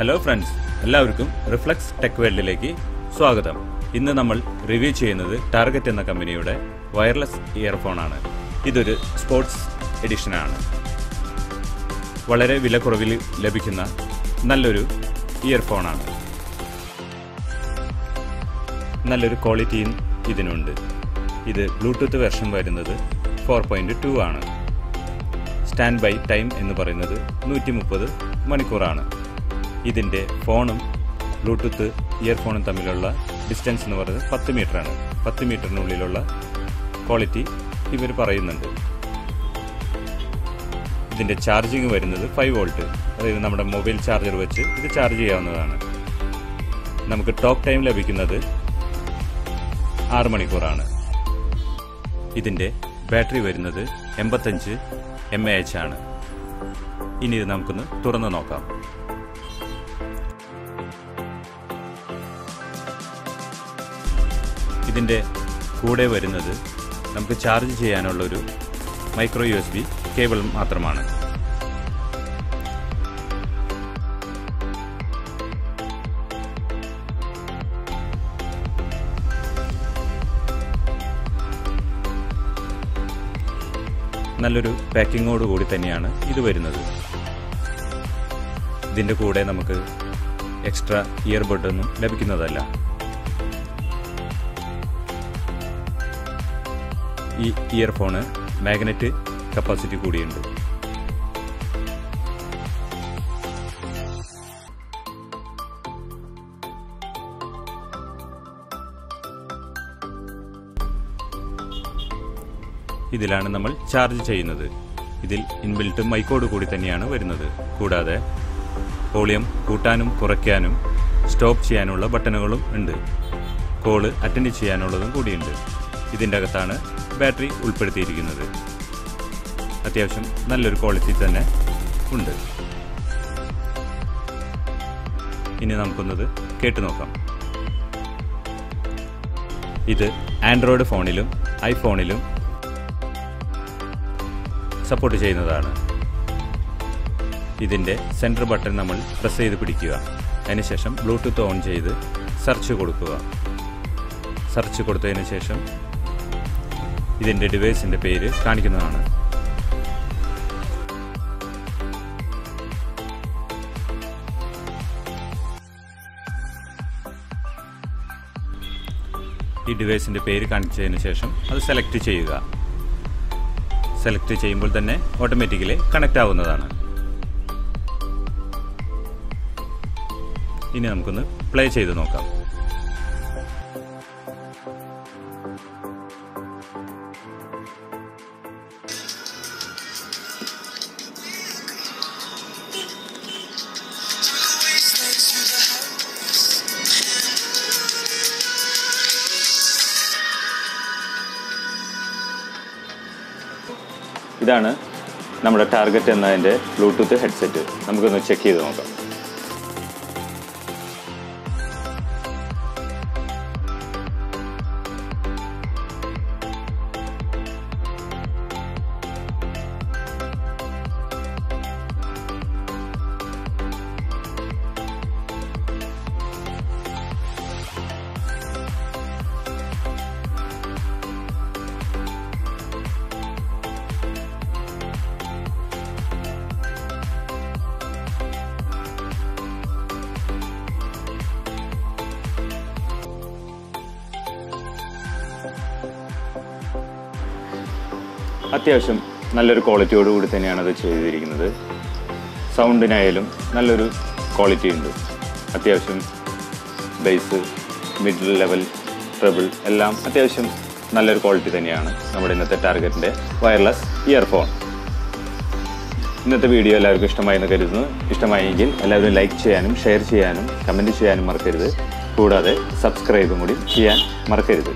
Hello friends, എല്ലാവർക്കും Reflex Tech Worldലേക്ക് സ്വാഗതം. ഇന്ന് നമ്മൾ റിവ്യൂ ചെയ്യുന്നത് ടാർഗറ്റ് എന്ന കമ്പനിയുടെ വയർലെസ് ഇയർഫോൺ ആണ്. ഇതൊരു സ്പോർട്സ് എഡിഷൻ ആണ്. വളരെ വിലക്കുറവിൽ ലഭിക്കുന്ന നല്ലൊരു ഇയർഫോൺ ആണ്. നല്ലൊരു ക്വാളിറ്റിയും ഇതിനുണ്ട്. ഇത് ബ്ലൂടൂത്ത് വെർഷൻ വരുന്നത് 4.2 ആണ്. സ്റ്റാൻഡ് ബൈ ടൈം എന്ന് പറയുന്നത് 130 മണിക്കൂറാണ്. ഇതിൻ്റെ ഫോണും ബ്ലൂടൂത്ത് ഇയർഫോണും തമ്മിലുള്ള ഡിസ്റ്റൻസ് എന്ന് പറയുന്നത് 10 മീറ്ററാണ്. 10 മീറ്ററിനുള്ളിലുള്ള ക്വാളിറ്റി ഇവർ പറയുന്നുണ്ട്. ഇതിൻ്റെ ചാർജിങ് വരുന്നത് 5 വോൾട്ട്, അതായത് നമ്മുടെ മൊബൈൽ ചാർജർ വെച്ച് ഇത് ചാർജ് ചെയ്യാവുന്നതാണ്. നമുക്ക് ടോക്ക് ടൈം ലഭിക്കുന്നത് 6 മണിക്കൂറാണ്. ഇതിൻ്റെ ബാറ്ററി വരുന്നത് 85 mAh ആണ്. ഇനി ഇത് നമുക്കൊന്ന് തുറന്ന് നോക്കാം. ഇതിൻ്റെ കൂടെ വരുന്നത് നമുക്ക് ചാർജ് ചെയ്യാനുള്ളൊരു മൈക്രോ USB കേബിൾ മാത്രമാണ്. നല്ലൊരു പാക്കിങ്ങോട് കൂടി തന്നെയാണ് ഇത് വരുന്നത്. ഇതിൻ്റെ കൂടെ നമുക്ക് എക്സ്ട്രാ ഇയർബഡ് ഒന്നും ലഭിക്കുന്നതല്ല. ഈ ഇയർഫോണ് മാഗ്നറ്റ് കപ്പാസിറ്റി കൂടിയുണ്ട്. ഇതിലാണ് നമ്മൾ ചാർജ് ചെയ്യുന്നത്. ഇതിൽ ഇൻബിൽറ്റ് മൈക്കോട് കൂടി തന്നെയാണ് വരുന്നത്. കൂടാതെ വോളിയം കൂട്ടാനും കുറയ്ക്കാനും സ്റ്റോപ്പ് ചെയ്യാനുള്ള ബട്ടണുകളും ഉണ്ട്. കോള് അറ്റൻഡ് ചെയ്യാനുള്ളതും കൂടിയുണ്ട്. ഇതിൻ്റെ അകത്താണ് ബാറ്ററി ഉൾപ്പെടുത്തിയിരിക്കുന്നത്. അത്യാവശ്യം നല്ലൊരു ക്വാളിറ്റി തന്നെ ഉണ്ട്. ഇനി നമുക്കൊന്നത് കേട്ടു നോക്കാം. ഇത് ആൻഡ്രോയിഡ് ഫോണിലും ഐഫോണിലും സപ്പോർട്ട് ചെയ്യുന്നതാണ്. ഇതിൻ്റെ സെൻറ്റർ ബട്ടൺ നമ്മൾ പ്രസ് ചെയ്ത് പിടിക്കുക. അതിനുശേഷം ബ്ലൂടൂത്ത് ഓൺ ചെയ്ത് സെർച്ച് കൊടുക്കുക. സെർച്ച് കൊടുത്തതിന് ശേഷം ഇതിൻ്റെ ഡിവൈസിൻ്റെ പേര് കാണിക്കുന്നതാണ്. ഈ ഡിവൈസിൻ്റെ പേര് കാണിച്ചതിന് ശേഷം അത് സെലക്ട് ചെയ്യുക. സെലക്ട് ചെയ്യുമ്പോൾ തന്നെ ഓട്ടോമാറ്റിക്കലി കണക്റ്റ് ആവുന്നതാണ്. ഇനി നമുക്കൊന്ന് പ്ലേ ചെയ്ത് നോക്കാം. ഇതാണ് നമ്മുടെ ടാർഗറ്റ് എന്നതിൻ്റെ ബ്ലൂടൂത്ത് ഹെഡ്സെറ്റ്. നമുക്കൊന്ന് ചെക്ക് ചെയ്ത് നോക്കാം. അത്യാവശ്യം നല്ലൊരു ക്വാളിറ്റിയോടുകൂടി തന്നെയാണ് അത് ചെയ്തിരിക്കുന്നത്. സൗണ്ടിനായാലും നല്ലൊരു ക്വാളിറ്റി ഉണ്ട്. അത്യാവശ്യം ബേസ്, മിഡിൽ ലെവൽ, ട്രബിൾ എല്ലാം അത്യാവശ്യം നല്ലൊരു ക്വാളിറ്റി തന്നെയാണ് നമ്മുടെ ഇന്നത്തെ ടാർഗറ്റിൻ്റെ വയർലെസ് ഇയർഫോൺ. ഇന്നത്തെ വീഡിയോ എല്ലാവർക്കും ഇഷ്ടമായി എന്ന് കരുതുന്നു. ഇഷ്ടമായെങ്കിൽ എല്ലാവരും ലൈക്ക് ചെയ്യാനും ഷെയർ ചെയ്യാനും കമൻറ്റ് ചെയ്യാനും മറക്കരുത്. കൂടാതെ സബ്സ്ക്രൈബും കൂടി ചെയ്യാൻ മറക്കരുത്.